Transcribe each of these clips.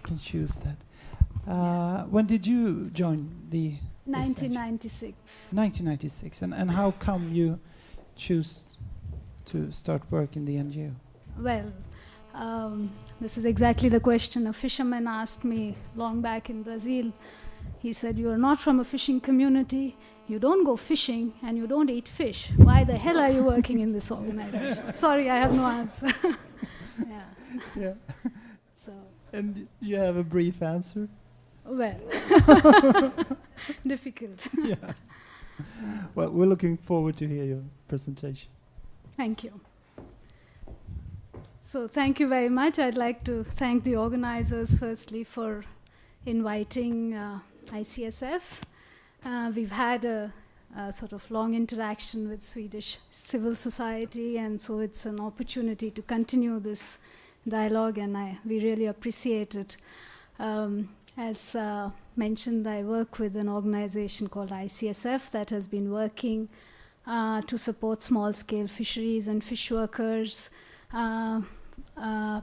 can choose that. When did you join the 1996. 1996. And how come you choose to start work in the NGO? Well, this is exactly the question a fisherman asked me long back in Brazil. He said, "You are not from a fishing community, you don't go fishing, and you don't eat fish. Why the hell are you working in this organization?" Sorry, I have no answer. Yeah. So. And you have a brief answer? Well, difficult. Yeah. Well, we're looking forward to hear your presentation. Thank you. So thank you very much. I'd like to thank the organizers firstly for inviting ICSF. We've had a sort of long interaction with Swedish civil society, and so it's an opportunity to continue this dialogue, and we really appreciate it. As mentioned, I work with an organization called ICSF that has been working to support small-scale fisheries and fish workers,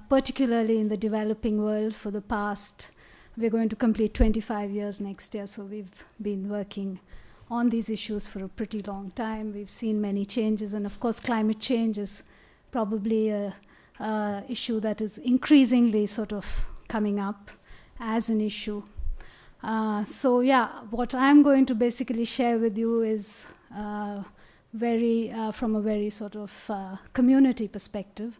particularly in the developing world for the past, we're going to complete 25 years next year, so we've been working on these issues for a pretty long time. We've seen many changes, and of course climate change is probably a issue that is increasingly sort of coming up as an issue. So yeah, what I'm going to basically share with you is from a very sort of community perspective,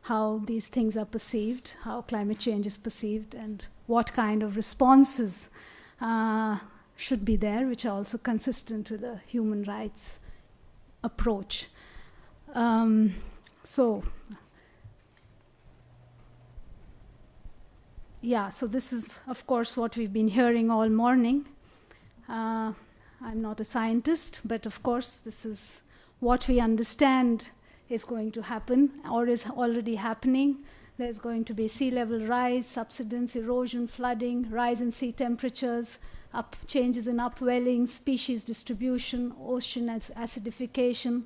how these things are perceived, how climate change is perceived, and what kind of responses should be there, which are also consistent with the human rights approach. So this is, of course, what we've been hearing all morning. I'm not a scientist, but of course, this is what we understand is going to happen or is already happening. There's going to be sea level rise, subsidence, erosion, flooding, rise in sea temperatures, changes in upwelling, species distribution, ocean acidification,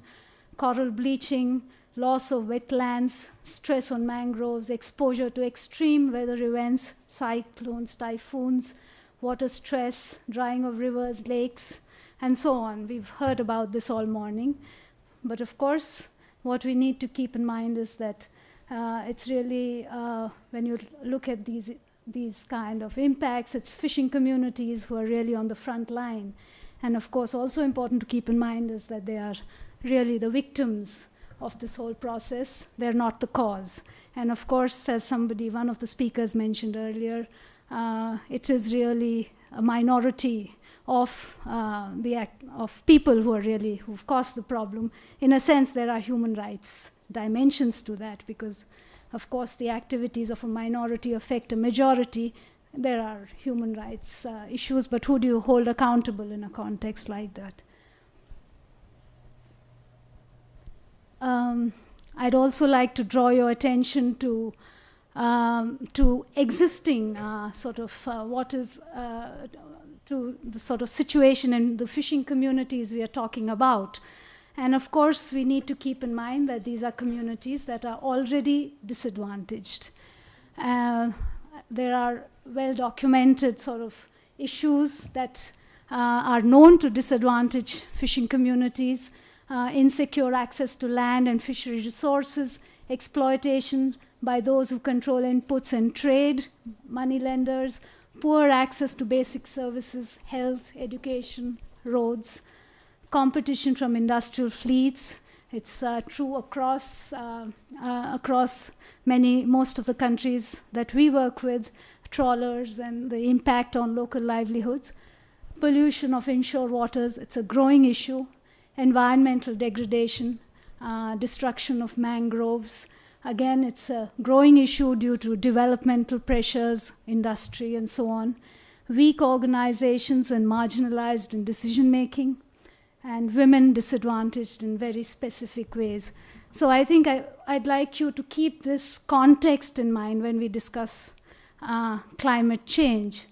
coral bleaching, loss of wetlands, stress on mangroves, exposure to extreme weather events, cyclones, typhoons, water stress, drying of rivers, lakes, and so on. We've heard about this all morning. But of course, what we need to keep in mind is that it's really, when you look at these kind of impacts, it's fishing communities who are really on the front line. And of course, also important to keep in mind is that they are really the victims of this whole process. They're not the cause. And of course, as one of the speakers mentioned earlier, it is really a minority of people who've caused the problem. In a sense, there are human rights dimensions to that, because of course the activities of a minority affect a majority. There are human rights issues, but who do you hold accountable in a context like that? I'd also like to draw your attention to existing to the sort of situation in the fishing communities we are talking about. And of course, we need to keep in mind that these are communities that are already disadvantaged. There are well-documented sort of issues that are known to disadvantage fishing communities: insecure access to land and fishery resources, exploitation by those who control inputs and trade, moneylenders, poor access to basic services, health, education, roads, competition from industrial fleets. It's true across most of the countries that we work with, trawlers, and the impact on local livelihoods. Pollution of inshore waters, it's a growing issue. Environmental degradation, destruction of mangroves. Again, it's a growing issue due to developmental pressures, industry, and so on. Weak organizations and marginalized in decision-making, and women disadvantaged in very specific ways. So I think I'd like you to keep this context in mind when we discuss climate change.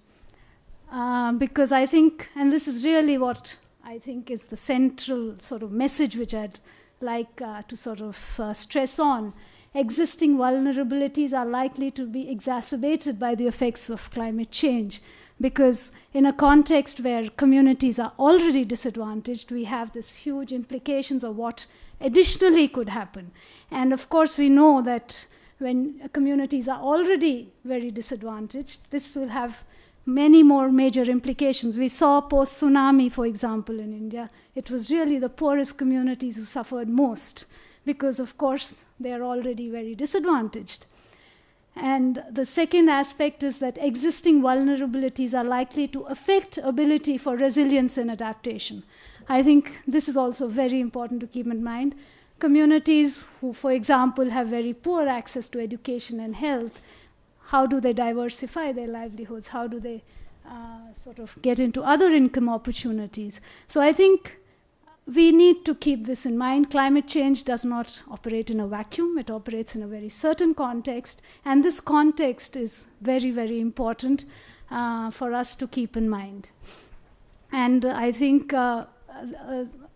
Because I think, and this is really what I think is the central sort of message which I'd like to sort of stress on, existing vulnerabilities are likely to be exacerbated by the effects of climate change. Because in a context where communities are already disadvantaged, we have this huge implications of what additionally could happen. And of course, we know that when communities are already very disadvantaged, this will have many more major implications. We saw post-tsunami, for example, in India. It was really the poorest communities who suffered most, because, of course, they are already very disadvantaged. And the second aspect is that existing vulnerabilities are likely to affect ability for resilience and adaptation. I think this is also very important to keep in mind. Communities who, for example, have very poor access to education and health, how do they diversify their livelihoods? How do they sort of get into other income opportunities? So I think we need to keep this in mind. Climate change does not operate in a vacuum. It operates in a very certain context. And this context is very, very important for us to keep in mind. And I think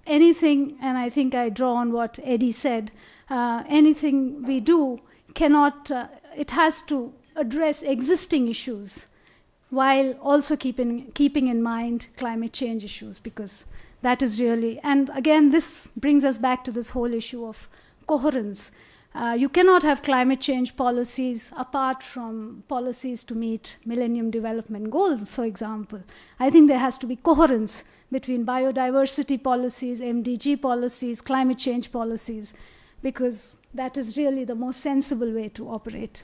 anything, and I think I draw on what Eddie said, anything we do cannot, it has to address existing issues while also keeping in mind climate change issues, because that is really, and again, this brings us back to this whole issue of coherence. You cannot have climate change policies apart from policies to meet Millennium Development Goals, for example. I think there has to be coherence between biodiversity policies, MDG policies, climate change policies, because that is really the most sensible way to operate.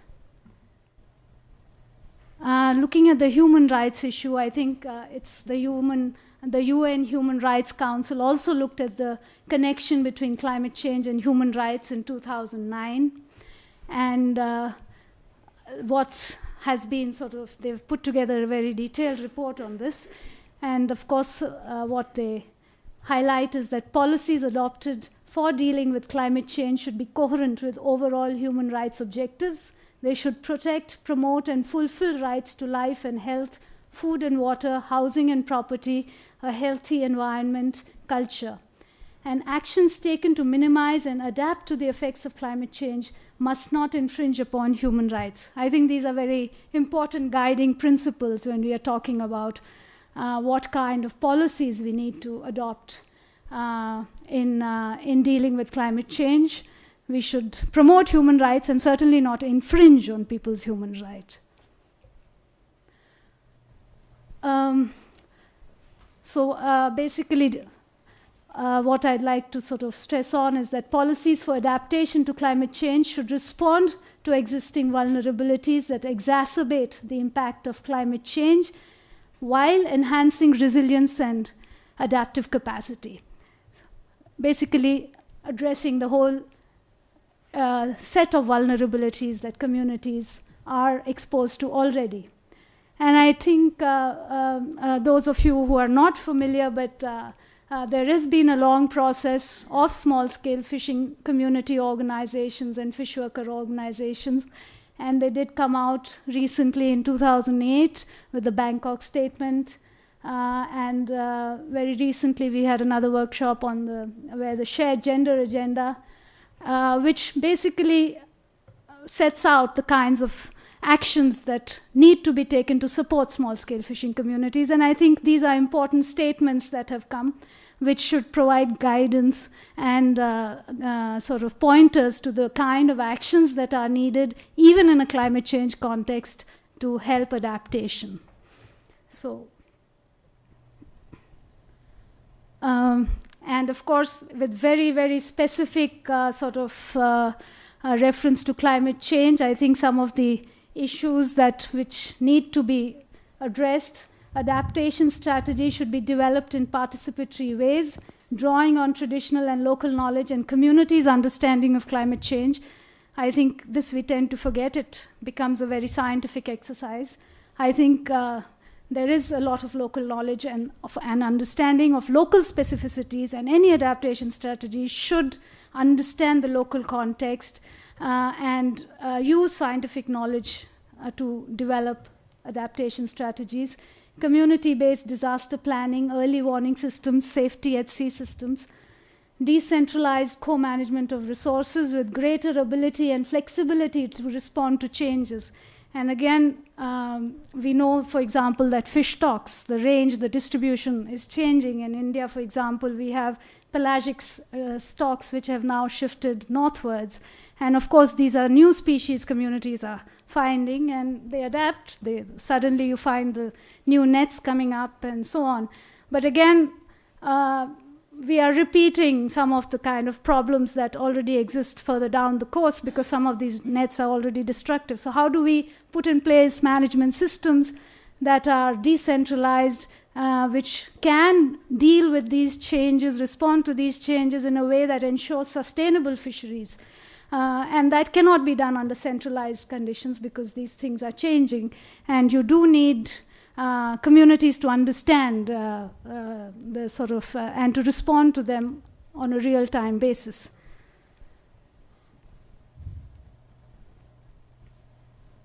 Looking at the human rights issue, I think it's the UN Human Rights Council also looked at the connection between climate change and human rights in 2009. And what has been they've put together a very detailed report on this. And of course, what they highlight is that policies adopted for dealing with climate change should be coherent with overall human rights objectives. They should protect, promote, and fulfill rights to life and health, food and water, housing and property, a healthy environment, culture. And actions taken to minimize and adapt to the effects of climate change must not infringe upon human rights. I think these are very important guiding principles when we are talking about what kind of policies we need to adopt in dealing with climate change. We should promote human rights and certainly not infringe on people's human rights. Basically, what I'd like to sort of stress on is that policies for adaptation to climate change should respond to existing vulnerabilities that exacerbate the impact of climate change while enhancing resilience and adaptive capacity. Basically, addressing the whole set of vulnerabilities that communities are exposed to already. And I think those of you who are not familiar, but there has been a long process of small-scale fishing community organizations and fish worker organizations, and they did come out recently in 2008 with the Bangkok Statement, and very recently we had another workshop on where the shared gender agenda, which basically sets out the kinds of actions that need to be taken to support small-scale fishing communities. And I think these are important statements that have come, which should provide guidance and sort of pointers to the kind of actions that are needed, even in a climate change context, to help adaptation. So, and of course, with very, very specific reference to climate change, I think some of the issues which need to be addressed, adaptation strategy should be developed in participatory ways, drawing on traditional and local knowledge and communities' understanding of climate change. I think this we tend to forget. It becomes a very scientific exercise. I think there is a lot of local knowledge and an understanding of local specificities, and any adaptation strategy should understand the local context and use scientific knowledge to develop adaptation strategies. Community-based disaster planning, early warning systems, safety at sea systems, decentralized co-management of resources with greater ability and flexibility to respond to changes. And again, we know, for example, that fish stocks, the range, the distribution is changing. In India, for example, we have pelagic stocks which have now shifted northwards. And of course, these are new species communities are finding, and they adapt. Suddenly you find the new nets coming up and so on. But again, we are repeating some of the kind of problems that already exist further down the coast because some of these nets are already destructive. So how do we put in place management systems that are decentralized, which can deal with these changes, respond to these changes in a way that ensures sustainable fisheries? And that cannot be done under centralized conditions because these things are changing, and you do need communities to understand the sort of and to respond to them on a real-time basis.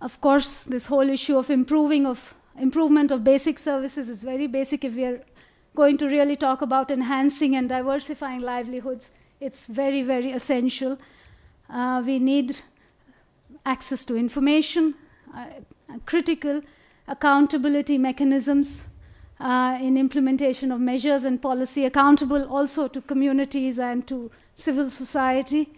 Of course, this whole issue of improvement of basic services is very basic. If we are going to really talk about enhancing and diversifying livelihoods, it's very, very essential. We need access to information, critical accountability mechanisms in implementation of measures and policy, accountable also to communities and to civil society,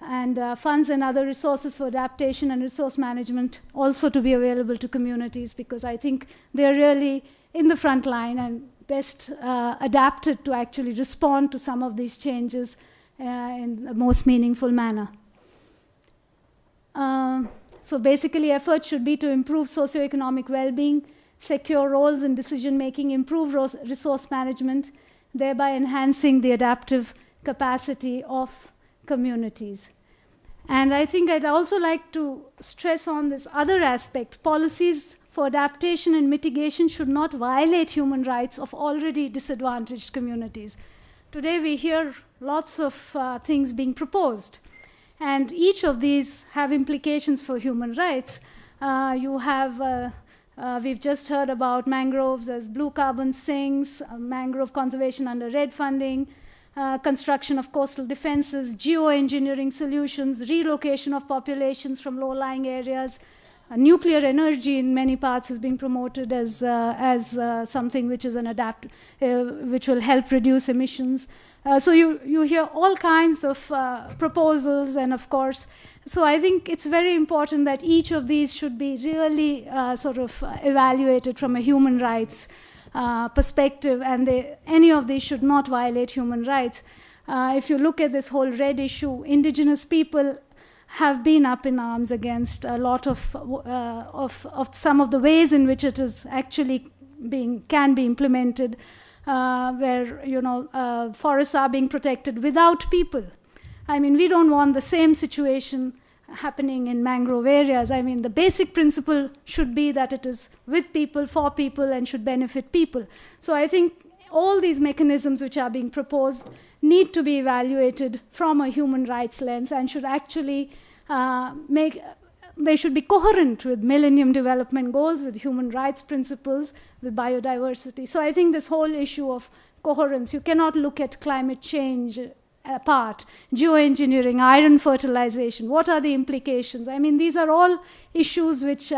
and funds and other resources for adaptation and resource management also to be available to communities, because I think they're really in the front line and best adapted to actually respond to some of these changes in the most meaningful manner. So basically, efforts should be to improve socioeconomic well-being, secure roles in decision-making, improve resource management, thereby enhancing the adaptive capacity of communities. And I think I'd also like to stress on this other aspect. Policies for adaptation and mitigation should not violate human rights of already disadvantaged communities. Today we hear lots of things being proposed, and each of these have implications for human rights. We've just heard about mangroves as blue carbon sinks, mangrove conservation under RED funding, construction of coastal defenses, geoengineering solutions, relocation of populations from low-lying areas. Nuclear energy in many parts is being promoted as something which is which will help reduce emissions. So you hear all kinds of proposals, and of course, so I think it's very important that each of these should be really sort of evaluated from a human rights perspective, and any of these should not violate human rights. If you look at this whole RED issue, indigenous people have been up in arms against a lot of some of the ways in which it is actually can be implemented, where forests are being protected without people. I mean, we don't want the same situation happening in mangrove areas. I mean, the basic principle should be that it is with people, for people, and should benefit people. So I think all these mechanisms which are being proposed need to be evaluated from a human rights lens and should actually they should be coherent with Millennium Development Goals, with human rights principles, with biodiversity. So I think this whole issue of coherence, you cannot look at climate change apart, geoengineering, iron fertilization, what are the implications? I mean, these are all issues which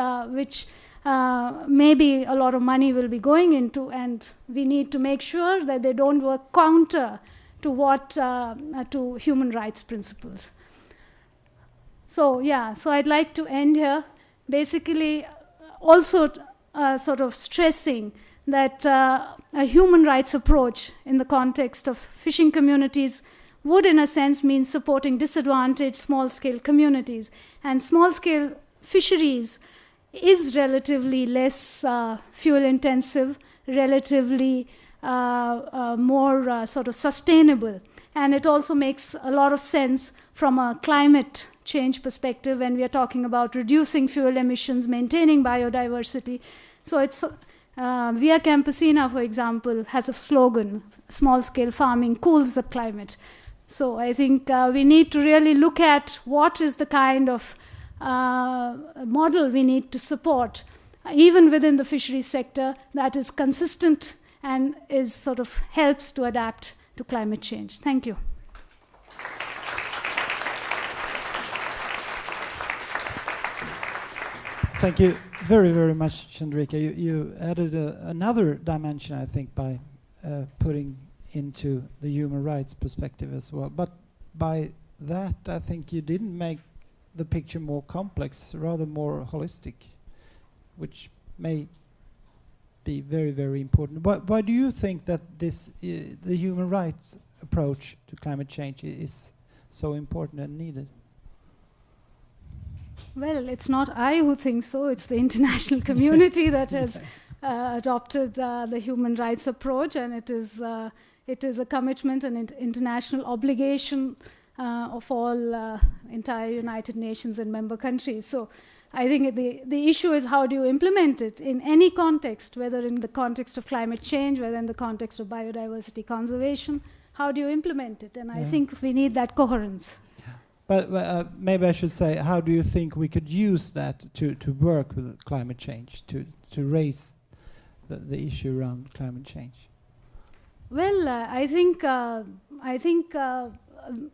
maybe a lot of money will be going into, and we need to make sure that they don't work counter to to human rights principles. So I'd like to end here, basically also sort of stressing that a human rights approach in the context of fishing communities would, in a sense, mean supporting disadvantaged small-scale communities. And small-scale fisheries is relatively less fuel-intensive, relatively more sort of sustainable. And it also makes a lot of sense from a climate change perspective when we are talking about reducing fuel emissions, maintaining biodiversity. So it's Via Campesina, for example, has a slogan, small-scale farming cools the climate. So I think we need to really look at what is the kind of model we need to support, even within the fisheries sector, that is consistent and is sort of helps to adapt to climate change. Thank you. Thank you very, very much, Chandrika. You added another dimension, I think, by putting into the human rights perspective as well. But by that, I think you didn't make the picture more complex, rather more holistic, which may be very, very important. Why do you think that this the human rights approach to climate change is so important and needed? Well, it's not I who think so, it's the international community that has adopted the human rights approach, and it is a commitment and international obligation of all entire United Nations and member countries. So I think the issue is how do you implement it in any context, whether in the context of climate change, whether in the context of biodiversity conservation, how do you implement it? And I think we need that coherence. But maybe I should say, how do you think we could use that to work with climate change, to raise the issue around climate change? Well, I think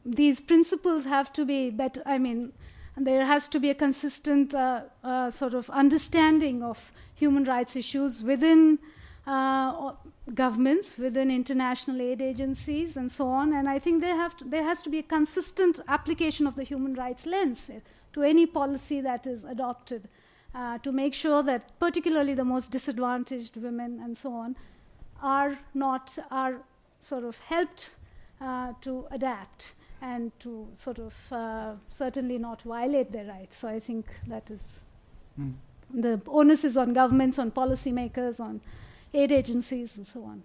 these principles have to be better. I mean, there has to be a consistent sort of understanding of human rights issues within governments, within international aid agencies, and so on. And I think there has to be a consistent application of the human rights lens to any policy that is adopted, to make sure that particularly the most disadvantaged women and so on are sort of helped to adapt and to sort of certainly not violate their rights. So I think that is the onus is on governments, on policymakers, on aid agencies, and so on.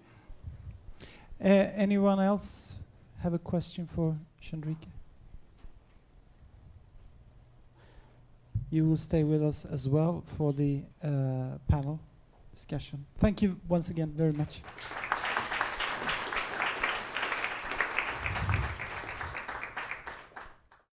Anyone else have a question for Chandrika? You will stay with us as well for the panel discussion. Thank you once again very much.